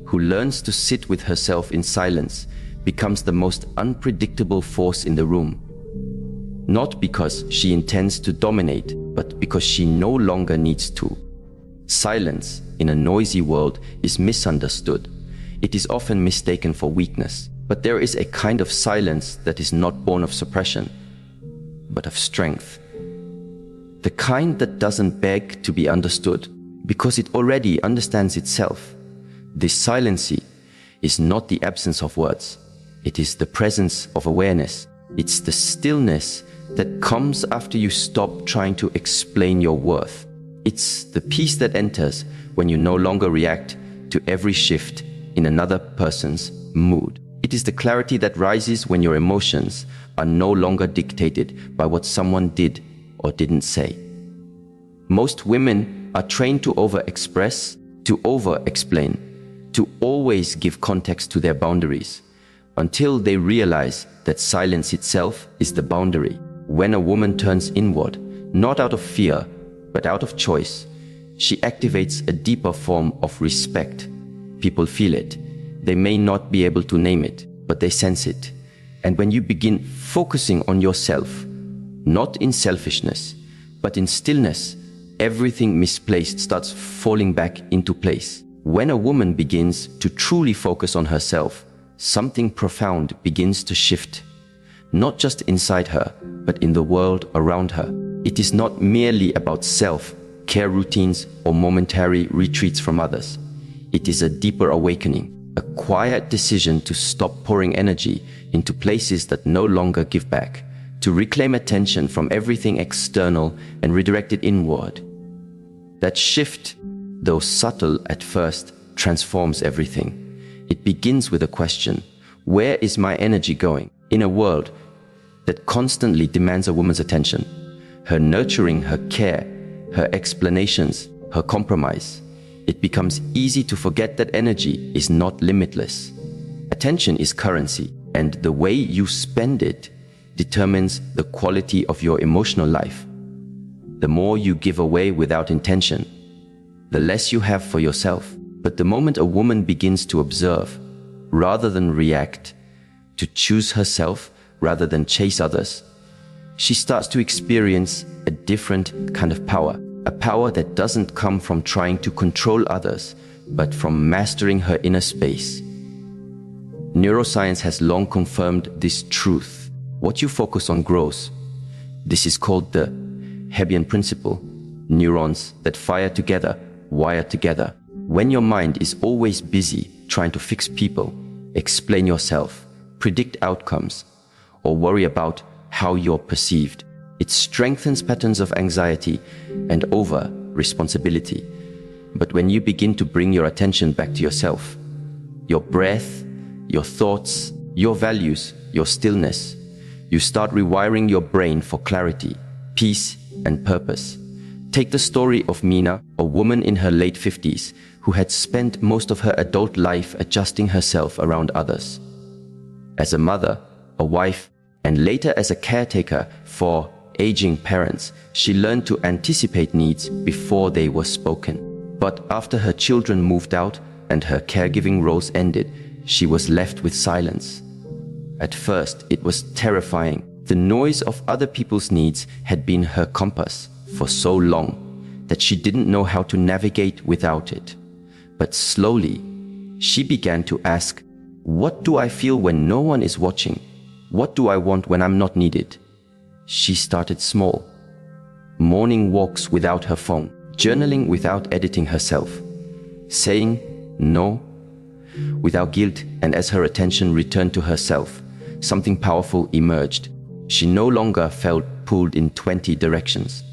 who learns to sit with herself in silence becomes the most unpredictable force in the room. Not because she intends to dominate, but because she no longer needs to. Silence in a noisy world is misunderstood. It is often mistaken for weakness. But there is a kind of silence that is not born of suppression, but of strength. The kind that doesn't beg to be understood because it already understands itself. This silence is not the absence of words. It is the presence of awareness. It's the stillness that comes after you stop trying to explain your worth. It's the peace that enters when you no longer react to every shift in another person's mood. It is the clarity that rises when your emotions are no longer dictated by what someone did or didn't say. Most women are trained to over-express, to over-explain, to always give context to their boundaries, until they realize that silence itself is the boundary. When a woman turns inward, not out of fear, but out of choice, she activates a deeper form of respect. People feel it. They may not be able to name it, but they sense it. And when you begin focusing on yourself, not in selfishness, but in stillness, everything misplaced starts falling back into place. When a woman begins to truly focus on herself, something profound begins to shift. Not just inside her, but in the world around her. It is not merely about self-care routines or momentary retreats from others. It is a deeper awakening. A quiet decision to stop pouring energy into places that no longer give back, to reclaim attention from everything external and redirect it inward. That shift, though subtle at first, transforms everything. It begins with a question: where is my energy going? In a world that constantly demands a woman's attention, her nurturing, her care, her explanations, her compromise, it becomes easy to forget that energy is not limitless. Attention is currency, and the way you spend it determines the quality of your emotional life. The more you give away without intention, the less you have for yourself. But the moment a woman begins to observe rather than react, to choose herself rather than chase others, she starts to experience a different kind of power. A power that doesn't come from trying to control others, but from mastering her inner space. Neuroscience has long confirmed this truth. What you focus on grows. This is called the Hebbian principle. Neurons that fire together, wire together. When your mind is always busy trying to fix people, explain yourself, predict outcomes, or worry about how you're perceived, it strengthens patterns of anxiety and over-responsibility. But when you begin to bring your attention back to yourself, your breath, your thoughts, your values, your stillness, you start rewiring your brain for clarity, peace, and purpose. Take the story of Mina, a woman in her late 50s who had spent most of her adult life adjusting herself around others. As a mother, a wife, and later as a caretaker for aging parents, she learned to anticipate needs before they were spoken. But after her children moved out and her caregiving roles ended, she was left with silence. At first, it was terrifying. The noise of other people's needs had been her compass for so long that she didn't know how to navigate without it. But slowly, she began to ask, what do I feel when no one is watching? What do I want when I'm not needed? She started small. Morning walks without her phone, journaling without editing herself, saying no without guilt, and as her attention returned to herself, something powerful emerged. She no longer felt pulled in 20 directions.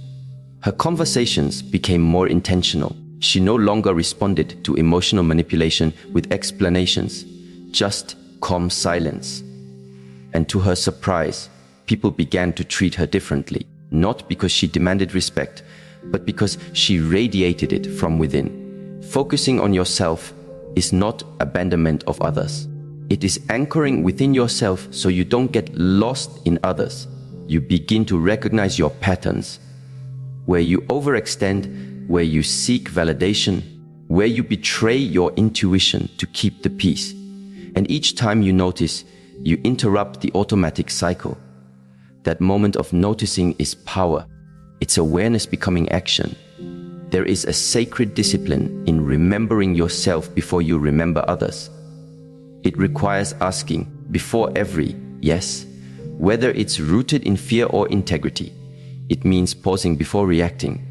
Her conversations became more intentional. She no longer responded to emotional manipulation with explanations, just calm silence. And to her surprise, people began to treat her differently, not because she demanded respect, but because she radiated it from within. Focusing on yourself is not abandonment of others. It is anchoring within yourself so you don't get lost in others. You begin to recognize your patterns, where you overextend, where you seek validation, where you betray your intuition to keep the peace. And each time you notice, you interrupt the automatic cycle. That moment of noticing is power. It's awareness becoming action. There is a sacred discipline in remembering yourself before you remember others. It requires asking before every yes, whether it's rooted in fear or integrity. It means pausing before reacting.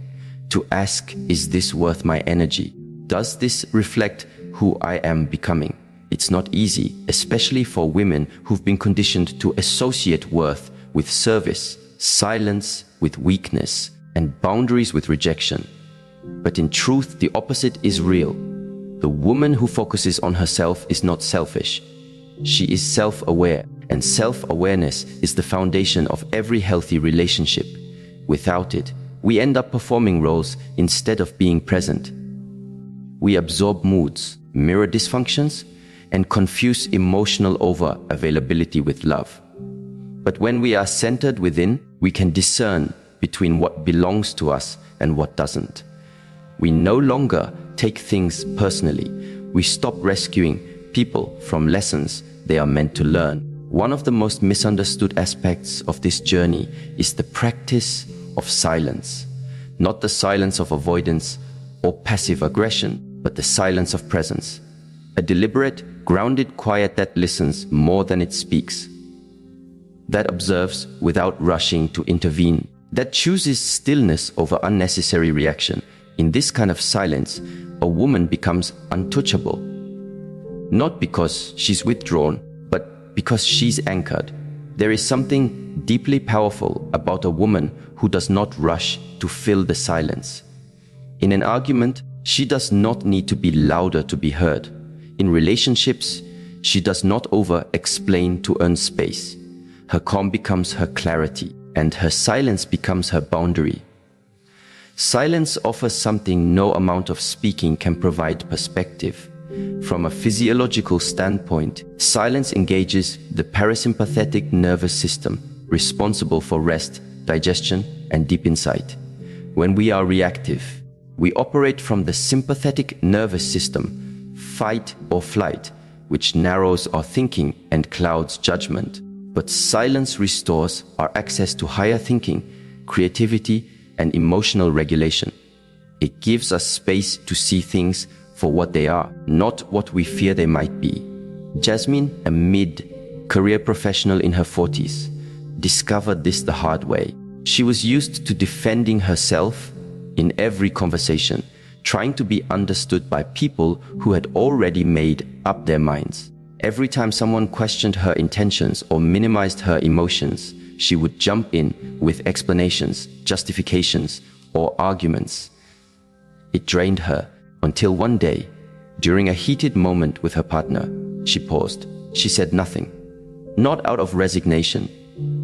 To ask, is this worth my energy? Does this reflect who I am becoming? It's not easy, especially for women who've been conditioned to associate worth with service, silence with weakness, and boundaries with rejection. But in truth, the opposite is real. The woman who focuses on herself is not selfish. She is self-aware, and self-awareness is the foundation of every healthy relationship. Without it, we end up performing roles instead of being present. We absorb moods, mirror dysfunctions, and confuse emotional over-availability with love. But when we are centered within, we can discern between what belongs to us and what doesn't. We no longer take things personally. We stop rescuing people from lessons they are meant to learn. One of the most misunderstood aspects of this journey is the practice of silence. Not the silence of avoidance or passive aggression, but the silence of presence. A deliberate, grounded quiet that listens more than it speaks. That observes without rushing to intervene. That chooses stillness over unnecessary reaction. In this kind of silence, a woman becomes untouchable. Not because she's withdrawn, but because she's anchored. There is something deeply powerful about a woman who does not rush to fill the silence. In an argument, she does not need to be louder to be heard. In relationships, she does not over-explain to earn space. Her calm becomes her clarity, and her silence becomes her boundary. Silence offers something no amount of speaking can provide: perspective. From a physiological standpoint, silence engages the parasympathetic nervous system, responsible for rest, digestion, and deep insight. When we are reactive, we operate from the sympathetic nervous system, fight or flight, which narrows our thinking and clouds judgment. But silence restores our access to higher thinking, creativity, and emotional regulation. It gives us space to see things for what they are, not what we fear they might be. Jasmine, a mid-career professional in her 40s, discovered this the hard way. She was used to defending herself in every conversation, trying to be understood by people who had already made up their minds. Every time someone questioned her intentions or minimized her emotions, she would jump in with explanations, justifications, or arguments. It drained her until one day, during a heated moment with her partner, she paused. She said nothing, not out of resignation,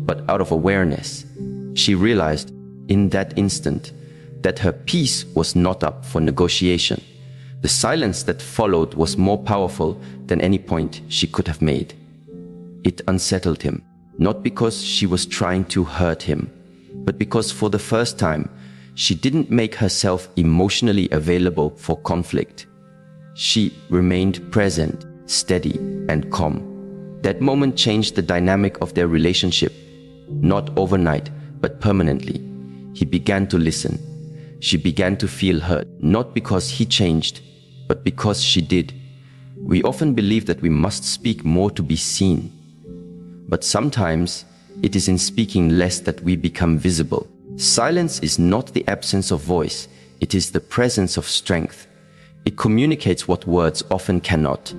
but out of awareness. She realized in that instant that her peace was not up for negotiation. The silence that followed was more powerful than any point she could have made. It unsettled him, not because she was trying to hurt him, but because for the first time, she didn't make herself emotionally available for conflict. She remained present, steady, and calm. That moment changed the dynamic of their relationship, not overnight, but permanently. He began to listen. She began to feel heard, not because he changed, but because she did. We often believe that we must speak more to be seen. But sometimes it is in speaking less that we become visible. Silence is not the absence of voice, it is the presence of strength. It communicates what words often cannot.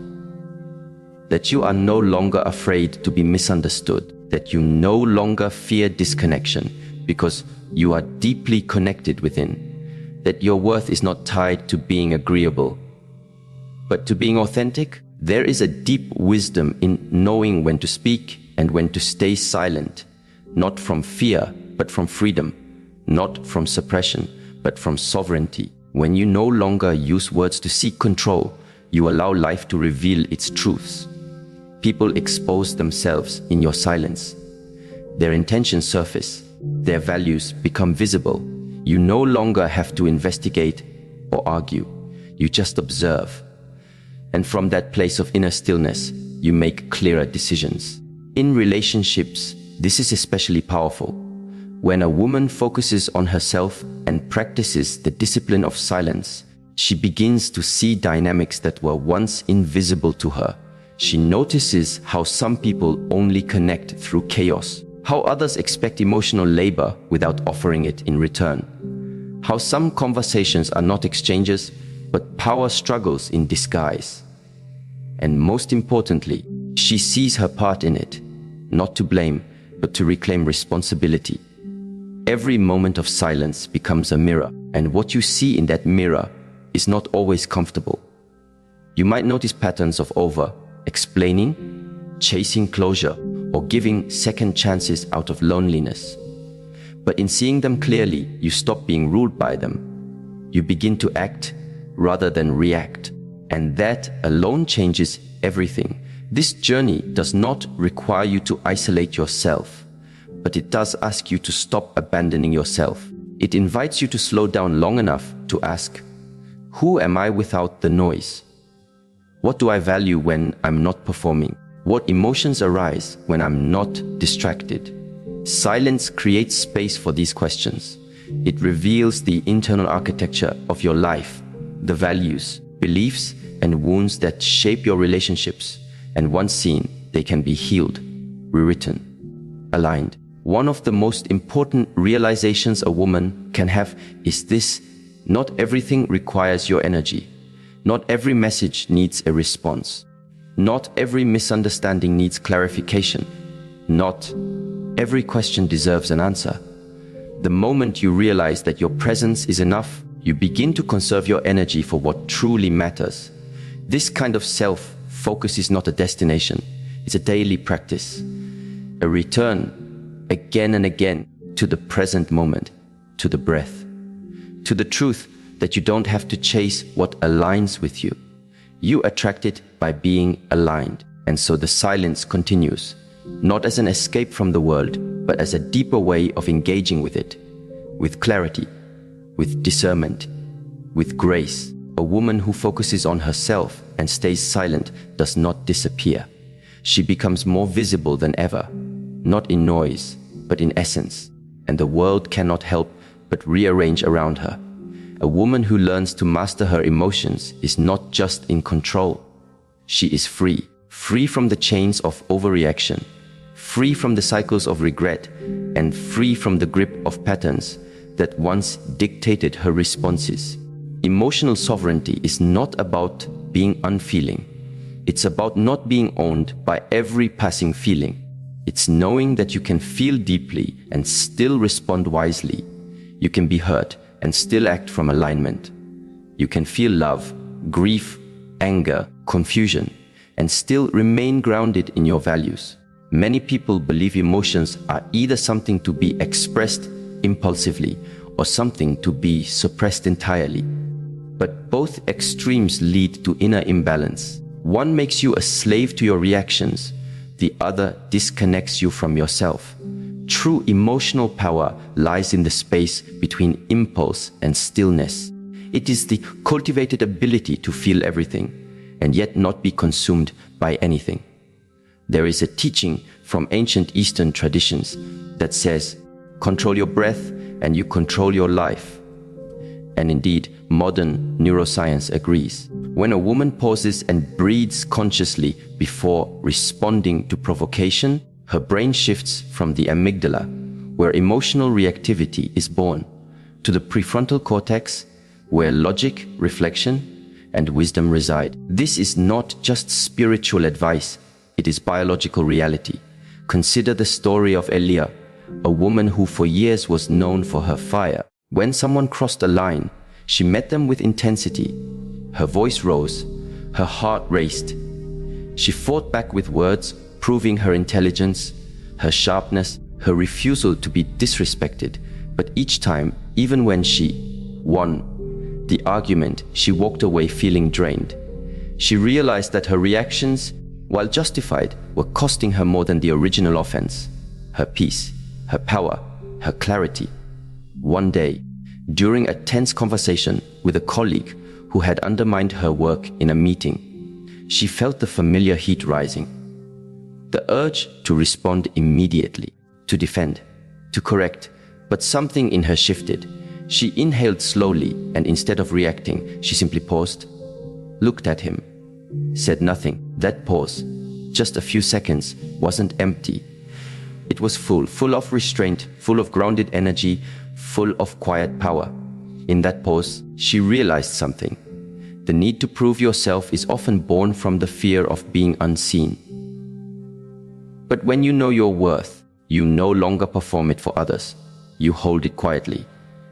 That you are no longer afraid to be misunderstood, that you no longer fear disconnection because you are deeply connected within, that your worth is not tied to being agreeable, but to being authentic. There is a deep wisdom in knowing when to speak and when to stay silent, not from fear, but from freedom, not from suppression, but from sovereignty. When you no longer use words to seek control, you allow life to reveal its truths. People expose themselves in your silence. Their intentions surface, their values become visible. You no longer have to investigate or argue. You just observe. And from that place of inner stillness, you make clearer decisions. In relationships, this is especially powerful. When a woman focuses on herself and practices the discipline of silence, she begins to see dynamics that were once invisible to her. She notices how some people only connect through chaos, how others expect emotional labor without offering it in return, how some conversations are not exchanges, but power struggles in disguise. And most importantly, she sees her part in it, not to blame, but to reclaim responsibility. Every moment of silence becomes a mirror, and what you see in that mirror is not always comfortable. You might notice patterns of over-explaining, chasing closure, or giving second chances out of loneliness. But in seeing them clearly, you stop being ruled by them. You begin to act rather than react, and that alone changes everything. This journey does not require you to isolate yourself, but it does ask you to stop abandoning yourself. It invites you to slow down long enough to ask, who am I without the noise? What do I value when I'm not performing? What emotions arise when I'm not distracted? Silence creates space for these questions. It reveals the internal architecture of your life, the values, beliefs, and wounds that shape your relationships. And once seen, they can be healed, rewritten, aligned. One of the most important realizations a woman can have is this: not everything requires your energy. Not every message needs a response. Not every misunderstanding needs clarification. Not every question deserves an answer. The moment you realize that your presence is enough, you begin to conserve your energy for what truly matters. This kind of self-focus is not a destination. It's a daily practice. A return again and again to the present moment, to the breath, to the truth that you don't have to chase what aligns with you. You attract it by being aligned. And so the silence continues, not as an escape from the world, but as a deeper way of engaging with it, with clarity, with discernment, with grace. A woman who focuses on herself and stays silent does not disappear. She becomes more visible than ever, not in noise, but in essence, and the world cannot help but rearrange around her. A woman who learns to master her emotions is not just in control. She is free, free from the chains of overreaction, free from the cycles of regret, and free from the grip of patterns that once dictated her responses. Emotional sovereignty is not about being unfeeling. It's about not being owned by every passing feeling. It's knowing that you can feel deeply and still respond wisely. You can be hurt and still act from alignment. You can feel love, grief, anger, confusion, and still remain grounded in your values. Many people believe emotions are either something to be expressed impulsively or something to be suppressed entirely. But both extremes lead to inner imbalance. One makes you a slave to your reactions, the other disconnects you from yourself. True emotional power lies in the space between impulse and stillness. It is the cultivated ability to feel everything and yet not be consumed by anything. There is a teaching from ancient Eastern traditions that says, control your breath and you control your life. And indeed, modern neuroscience agrees. When a woman pauses and breathes consciously before responding to provocation, her brain shifts from the amygdala, where emotional reactivity is born, to the prefrontal cortex, where logic, reflection, and wisdom reside. This is not just spiritual advice, it is biological reality. Consider the story of Elia, a woman who for years was known for her fire. When someone crossed a line, she met them with intensity. Her voice rose, her heart raced. She fought back with words, proving her intelligence, her sharpness, her refusal to be disrespected. But each time, even when she won the argument, she walked away feeling drained. She realized that her reactions, while justified, were costing her more than the original offense: her peace, her power, her clarity. One day, during a tense conversation with a colleague who had undermined her work in a meeting. She felt the familiar heat rising. The urge to respond immediately, to defend, to correct, but something in her shifted. She inhaled slowly, and instead of reacting, she simply paused, looked at him, said nothing. That pause, just a few seconds, wasn't empty. It was full of restraint, full of grounded energy, full of quiet power. In that pause, she realized something. The need to prove yourself is often born from the fear of being unseen. But when you know your worth, you no longer perform it for others. You hold it quietly,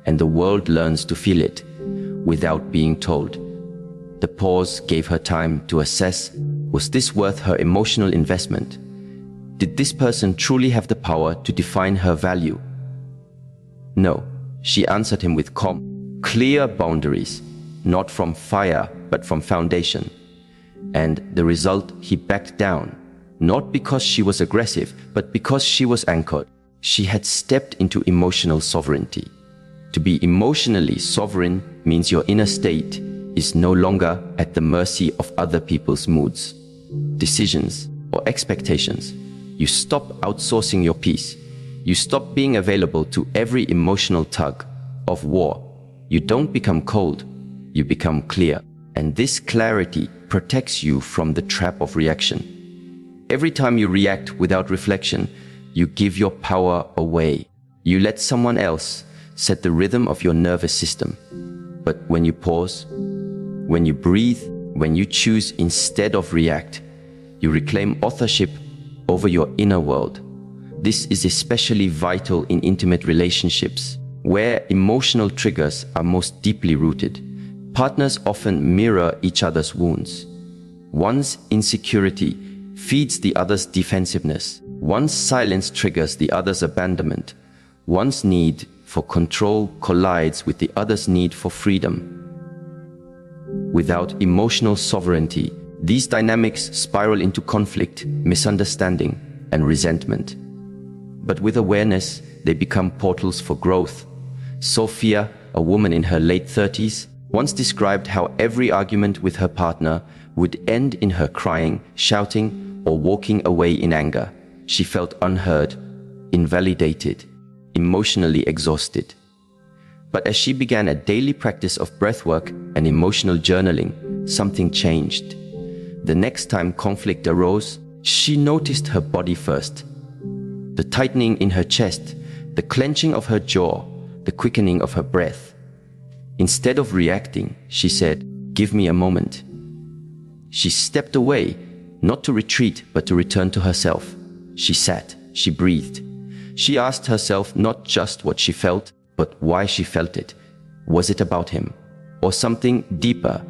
and the world learns to feel it without being told. The pause gave her time to assess, was this worth her emotional investment? Did this person truly have the power to define her value? No, she answered him with calm, clear boundaries, not from fire, but from foundation. And the result, he backed down, not because she was aggressive, but because she was anchored. She had stepped into emotional sovereignty. To be emotionally sovereign means your inner state is no longer at the mercy of other people's moods, decisions, or expectations. You stop outsourcing your peace. You stop being available to every emotional tug of war. You don't become cold, you become clear. And this clarity protects you from the trap of reaction. Every time you react without reflection, you give your power away. You let someone else set the rhythm of your nervous system. But when you pause, when you breathe, when you choose instead of react, you reclaim authorship over your inner world. This is especially vital in intimate relationships, where emotional triggers are most deeply rooted. Partners often mirror each other's wounds. One's insecurity feeds the other's defensiveness. One's silence triggers the other's abandonment. One's need for control collides with the other's need for freedom. Without emotional sovereignty, these dynamics spiral into conflict, misunderstanding, and resentment. But with awareness, they become portals for growth. Sophia, a woman in her late 30s, once described how every argument with her partner would end in her crying, shouting, or walking away in anger. She felt unheard, invalidated, emotionally exhausted. But as she began a daily practice of breathwork and emotional journaling, something changed. The next time conflict arose, she noticed her body first. The tightening in her chest, the clenching of her jaw, the quickening of her breath. Instead of reacting, she said, "Give me a moment." She stepped away, not to retreat, but to return to herself. She sat, she breathed. She asked herself not just what she felt, but why she felt it. Was it about him, or something deeper?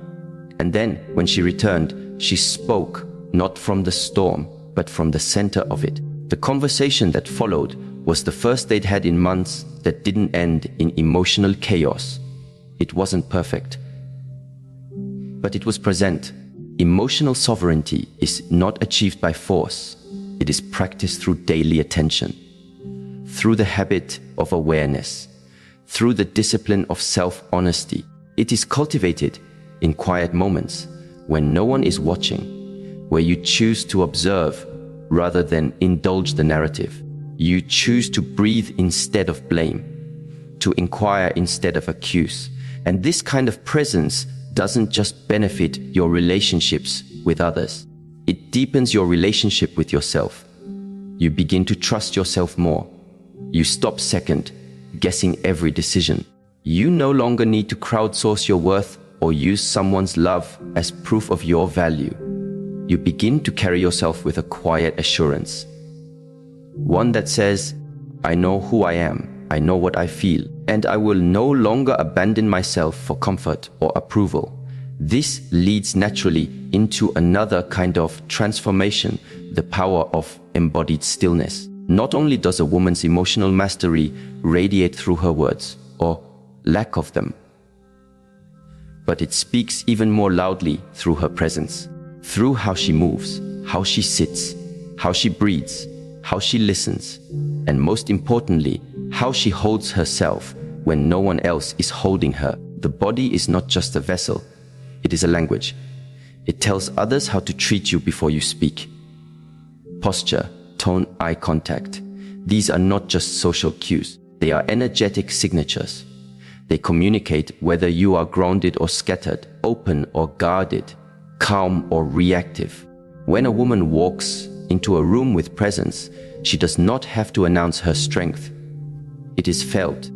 And then, when she returned, she spoke, not from the storm, but from the center of it. The conversation that followed was the first they'd had in months that didn't end in emotional chaos. It wasn't perfect, but it was present. Emotional sovereignty is not achieved by force. It is practiced through daily attention, through the habit of awareness, through the discipline of self-honesty. It is cultivated in quiet moments when no one is watching, where you choose to observe rather than indulge the narrative. You choose to breathe instead of blame, to inquire instead of accuse. And this kind of presence doesn't just benefit your relationships with others. It deepens your relationship with yourself. You begin to trust yourself more. You stop second guessing every decision. You no longer need to crowdsource your worth or use someone's love as proof of your value. You begin to carry yourself with a quiet assurance. One that says, I know who I am, I know what I feel, and I will no longer abandon myself for comfort or approval. This leads naturally into another kind of transformation, the power of embodied stillness. Not only does a woman's emotional mastery radiate through her words, or lack of them, but it speaks even more loudly through her presence, through how she moves, how she sits, how she breathes, how she listens, and most importantly, how she holds herself when no one else is holding her. The body is not just a vessel, it is a language. It tells others how to treat you before you speak. Posture, tone, eye contact. These are not just social cues. They are energetic signatures. They communicate whether you are grounded or scattered, open or guarded, calm or reactive. When a woman walks into a room with presence, she does not have to announce her strength. It is felt.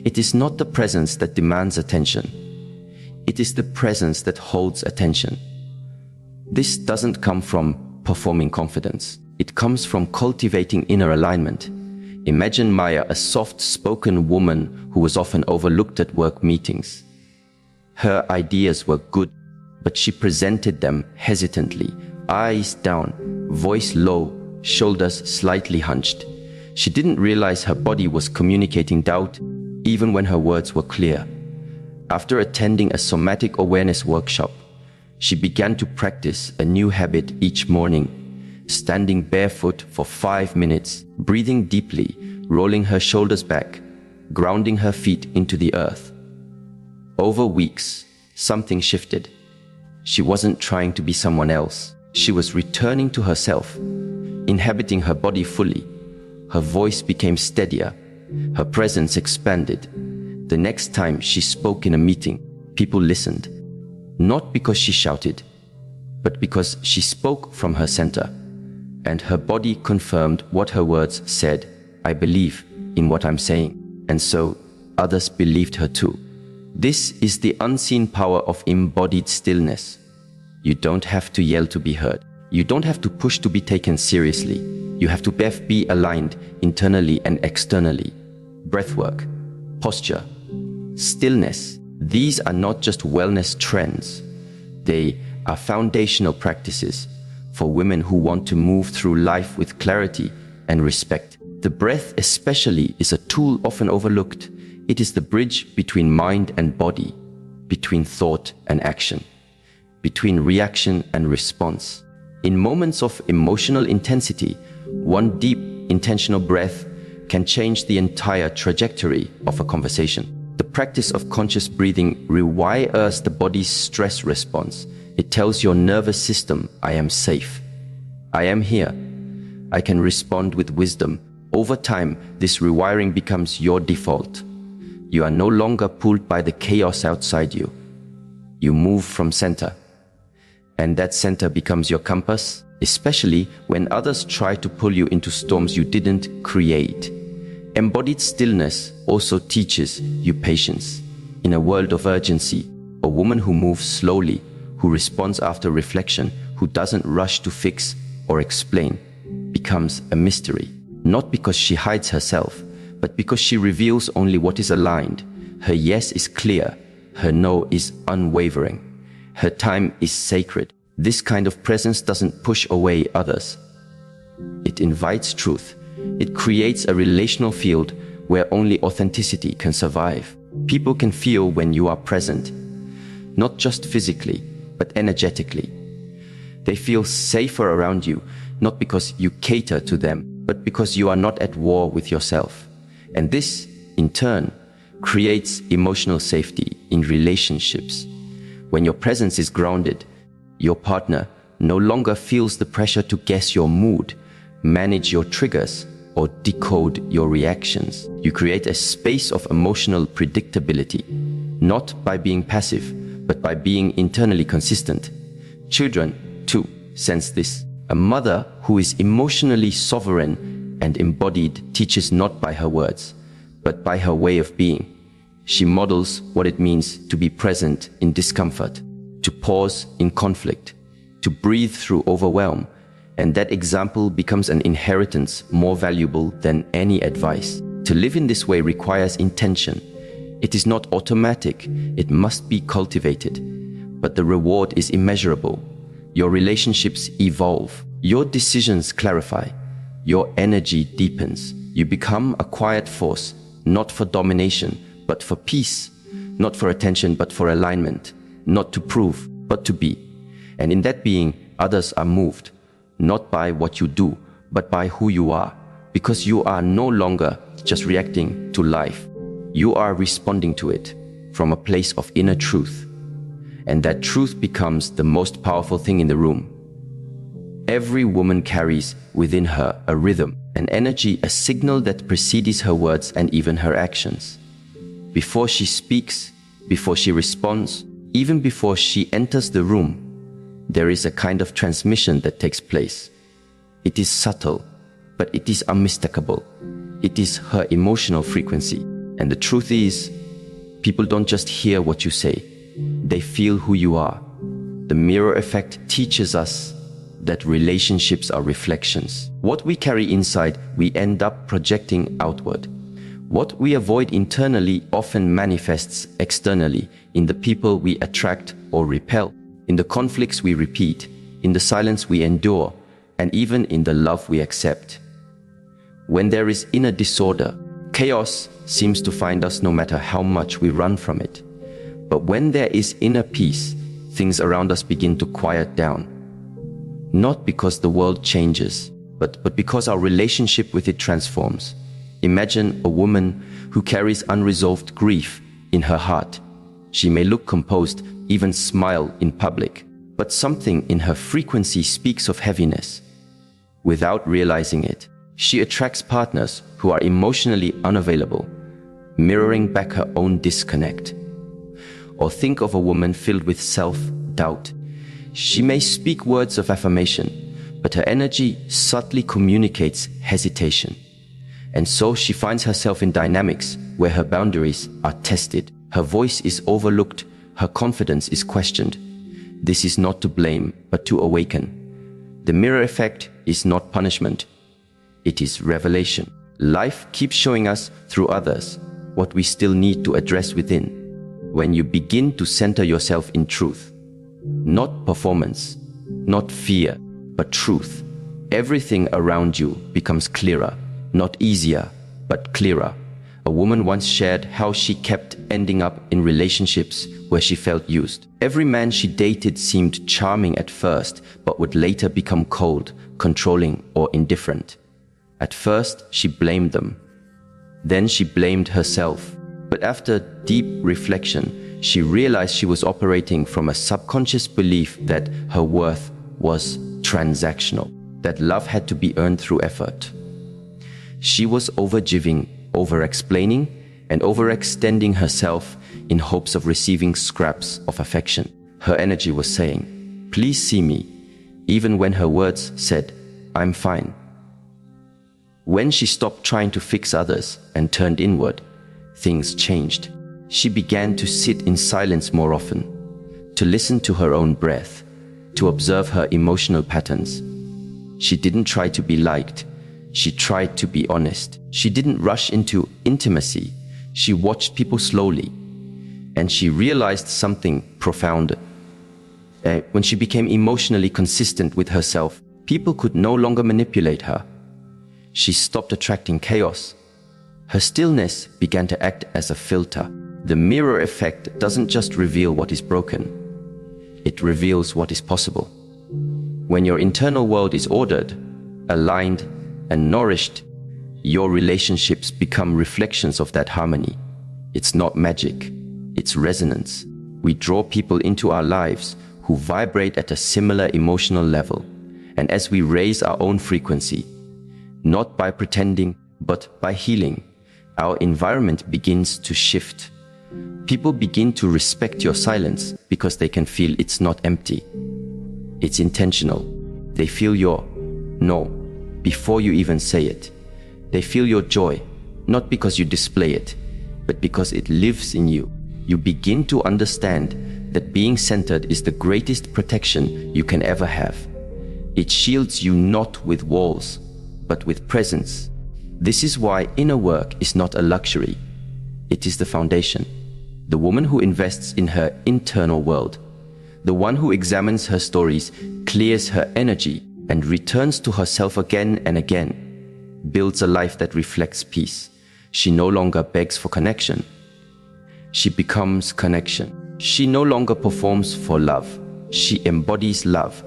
It is not the presence that demands attention. It is the presence that holds attention. This doesn't come from performing confidence. It comes from cultivating inner alignment. Imagine Maya, a soft-spoken woman who was often overlooked at work meetings. Her ideas were good, but she presented them hesitantly, eyes down, voice low, shoulders slightly hunched. She didn't realize her body was communicating doubt, even when her words were clear. After attending a somatic awareness workshop, she began to practice a new habit each morning. Standing barefoot for 5 minutes, breathing deeply, rolling her shoulders back, grounding her feet into the earth. Over weeks, something shifted. She wasn't trying to be someone else. She was returning to herself, inhabiting her body fully. Her voice became steadier. Her presence expanded. The next time she spoke in a meeting, people listened. Not because she shouted, but because she spoke from her center. And her body confirmed what her words said. I believe in what I'm saying. And so others believed her too. This is the unseen power of embodied stillness. You don't have to yell to be heard. You don't have to push to be taken seriously. You have to be aligned internally and externally. Breathwork, posture, stillness. These are not just wellness trends. They are foundational practices for women who want to move through life with clarity and respect. The breath especially is a tool often overlooked. It is the bridge between mind and body, between thought and action, between reaction and response. In moments of emotional intensity, one deep, intentional breath can change the entire trajectory of a conversation. The practice of conscious breathing rewires the body's stress response. It tells your nervous system, I am safe. I am here. I can respond with wisdom. Over time, this rewiring becomes your default. You are no longer pulled by the chaos outside you. You move from center. And that center becomes your compass, especially when others try to pull you into storms you didn't create. Embodied stillness also teaches you patience. In a world of urgency, a woman who moves slowly, who responds after reflection, who doesn't rush to fix or explain, becomes a mystery. Not because she hides herself, but because she reveals only what is aligned. Her yes is clear, her no is unwavering. Her time is sacred. This kind of presence doesn't push away others. It invites truth. It creates a relational field where only authenticity can survive. People can feel when you are present, not just physically, but energetically. They feel safer around you, not because you cater to them, but because you are not at war with yourself. And this, in turn, creates emotional safety in relationships. When your presence is grounded, your partner no longer feels the pressure to guess your mood, manage your triggers, or decode your reactions. You create a space of emotional predictability, not by being passive, but by being internally consistent. Children, too, sense this. A mother who is emotionally sovereign and embodied teaches not by her words, but by her way of being. She models what it means to be present in discomfort, to pause in conflict, to breathe through overwhelm, and that example becomes an inheritance more valuable than any advice. To live in this way requires intention. It is not automatic, it must be cultivated. But the reward is immeasurable. Your relationships evolve, your decisions clarify, your energy deepens. You become a quiet force, not for domination, but for peace, not for attention, but for alignment, not to prove, but to be. And in that being, others are moved, not by what you do, but by who you are, because you are no longer just reacting to life. You are responding to it from a place of inner truth. and that truth becomes the most powerful thing in the room. Every woman carries within her a rhythm, an energy, a signal that precedes her words and even her actions. Before she speaks, before she responds, even before she enters the room, there is a kind of transmission that takes place. It is subtle, but it is unmistakable. It is her emotional frequency. And the truth is, people don't just hear what you say, they feel who you are. The mirror effect teaches us that relationships are reflections. What we carry inside, we end up projecting outward. What we avoid internally often manifests externally in the people we attract or repel, in the conflicts we repeat, in the silence we endure, and even in the love we accept. When there is inner disorder, chaos seems to find us no matter how much we run from it. But when there is inner peace, things around us begin to quiet down. Not because the world changes, but because our relationship with it transforms. Imagine a woman who carries unresolved grief in her heart. She may look composed, even smile in public, but something in her frequency speaks of heaviness. Without realizing it, she attracts partners who are emotionally unavailable, mirroring back her own disconnect. Or think of a woman filled with self-doubt. She may speak words of affirmation, but her energy subtly communicates hesitation. And so she finds herself in dynamics where her boundaries are tested, her voice is overlooked, her confidence is questioned. This is not to blame, but to awaken. The mirror effect is not punishment. It is revelation. Life keeps showing us through others what we still need to address within. When you begin to center yourself in truth, not performance, not fear, but truth, everything around you becomes clearer, not easier, but clearer. A woman once shared how she kept ending up in relationships where she felt used. Every man she dated seemed charming at first, but would later become cold, controlling, or indifferent. At first, she blamed them. Then she blamed herself. But after deep reflection, she realized she was operating from a subconscious belief that her worth was transactional, that love had to be earned through effort. She was overgiving, over-explaining, and overextending herself in hopes of receiving scraps of affection. Her energy was saying, "Please see me," even when her words said, "I'm fine." When she stopped trying to fix others and turned inward, things changed. She began to sit in silence more often, to listen to her own breath, to observe her emotional patterns. She didn't try to be liked. She tried to be honest. She didn't rush into intimacy. She watched people slowly. And she realized something profound. When she became emotionally consistent with herself, people could no longer manipulate her. She stopped attracting chaos. Her stillness began to act as a filter. The mirror effect doesn't just reveal what is broken. It reveals what is possible. When your internal world is ordered, aligned, and nourished, your relationships become reflections of that harmony. It's not magic, it's resonance. We draw people into our lives who vibrate at a similar emotional level. And as we raise our own frequency, not by pretending, but by healing, our environment begins to shift. People begin to respect your silence because they can feel it's not empty. It's intentional. They feel your no before you even say it. They feel your joy, not because you display it, but because it lives in you. You begin to understand that being centered is the greatest protection you can ever have. It shields you not with walls, but with presence. This is why inner work is not a luxury. It is the foundation. The woman who invests in her internal world, the one who examines her stories, clears her energy, and returns to herself again and again, builds a life that reflects peace. She no longer begs for connection. She becomes connection. She no longer performs for love. She embodies love.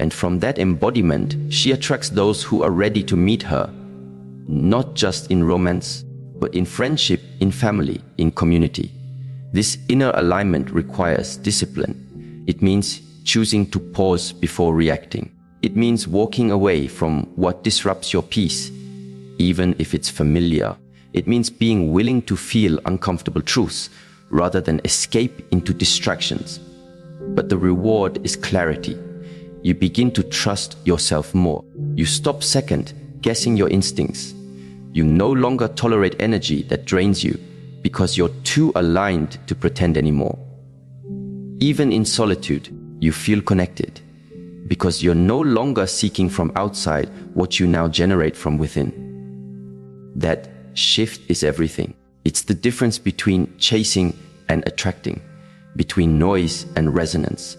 And from that embodiment, she attracts those who are ready to meet her, not just in romance, but in friendship, in family, in community. This inner alignment requires discipline. It means choosing to pause before reacting. It means walking away from what disrupts your peace, even if it's familiar. It means being willing to feel uncomfortable truths rather than escape into distractions. But the reward is clarity. You begin to trust yourself more. You stop second guessing your instincts. You no longer tolerate energy that drains you because you're too aligned to pretend anymore. Even in solitude, you feel connected because you're no longer seeking from outside what you now generate from within. That shift is everything. It's the difference between chasing and attracting, between noise and resonance,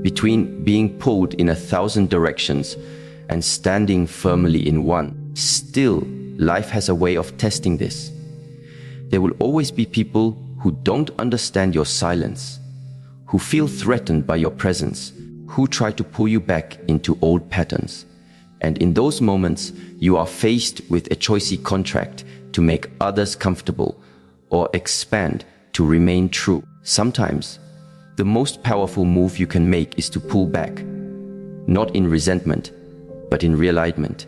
between being pulled in 1,000 directions and standing firmly in one. Still, life has a way of testing this. There will always be people who don't understand your silence, who feel threatened by your presence, who try to pull you back into old patterns. And in those moments, you are faced with a choicy contract to make others comfortable or expand to remain true. Sometimes, the most powerful move you can make is to pull back, not in resentment, but in realignment.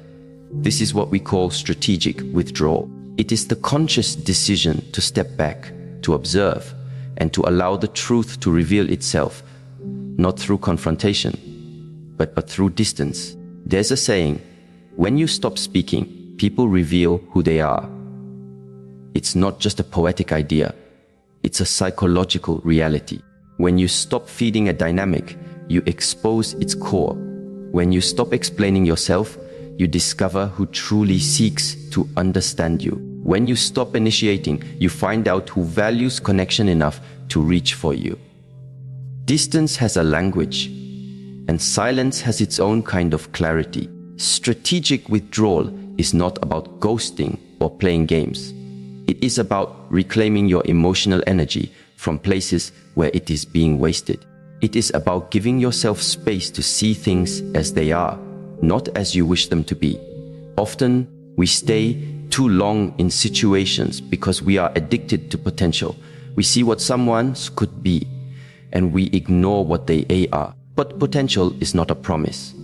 This is what we call strategic withdrawal. It is the conscious decision to step back, to observe, and to allow the truth to reveal itself, not through confrontation, but through distance. There's a saying, when you stop speaking, people reveal who they are. It's not just a poetic idea, it's a psychological reality. When you stop feeding a dynamic, you expose its core. When you stop explaining yourself, you discover who truly seeks to understand you. When you stop initiating, you find out who values connection enough to reach for you. Distance has a language, and silence has its own kind of clarity. Strategic withdrawal is not about ghosting or playing games. It is about reclaiming your emotional energy from places where it is being wasted. It is about giving yourself space to see things as they are, not as you wish them to be. Often, we stay too long in situations because we are addicted to potential. We see what someone could be, and we ignore what they are. But potential is not a promise.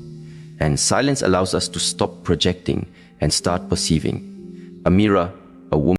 And silence allows us to stop projecting and start perceiving. A mirror, a woman,